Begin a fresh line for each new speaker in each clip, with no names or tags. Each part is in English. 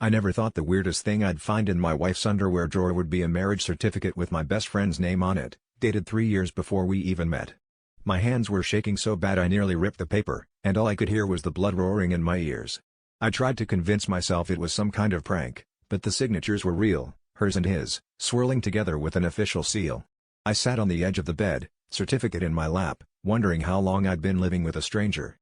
I never thought the weirdest thing I'd find in my wife's underwear drawer would be a marriage certificate with my best friend's name on it, dated 3 years before we even met. My hands were shaking so bad I nearly ripped the paper, and all I could hear was the blood roaring in my ears. I tried to convince myself it was some kind of prank, but the signatures were real, hers and his, swirling together with an official seal. I sat on the edge of the bed, certificate in my lap, wondering how long I'd been living with a stranger.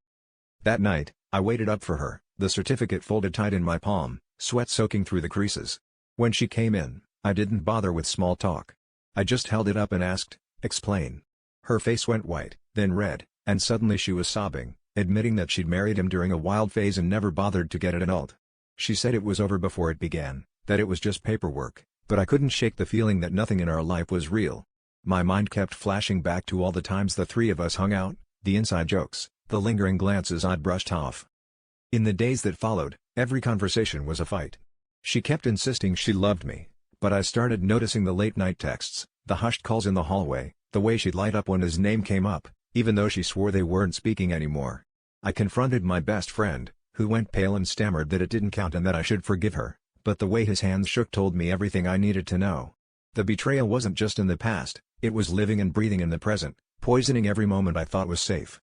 That night, I waited up for her, the certificate folded tight in my palm, sweat soaking through the creases. When she came in, I didn't bother with small talk. I just held it up and asked, "Explain." Her face went white, then red, and suddenly she was sobbing, admitting that she'd married him during a wild phase and never bothered to get it annulled. She said it was over before it began, that it was just paperwork, but I couldn't shake the feeling that nothing in our life was real. My mind kept flashing back to all the times the three of us hung out, the inside jokes, the lingering glances I'd brushed off. In the days that followed, every conversation was a fight. She kept insisting she loved me, but I started noticing the late-night texts, the hushed calls in the hallway, the way she'd light up when his name came up, even though she swore they weren't speaking anymore. I confronted my best friend, who went pale and stammered that it didn't count and that I should forgive her, but the way his hands shook told me everything I needed to know. The betrayal wasn't just in the past, it was living and breathing in the present, poisoning every moment I thought was safe.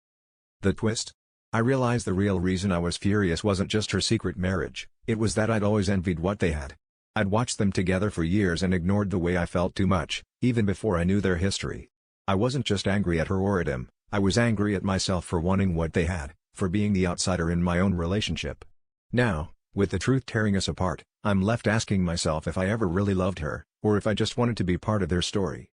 The twist? I realized the real reason I was furious wasn't just her secret marriage, it was that I'd always envied what they had. I'd watched them together for years and ignored the way I felt too much, even before I knew their history. I wasn't just angry at her or at him, I was angry at myself for wanting what they had, for being the outsider in my own relationship. Now, with the truth tearing us apart, I'm left asking myself if I ever really loved her, or if I just wanted to be part of their story.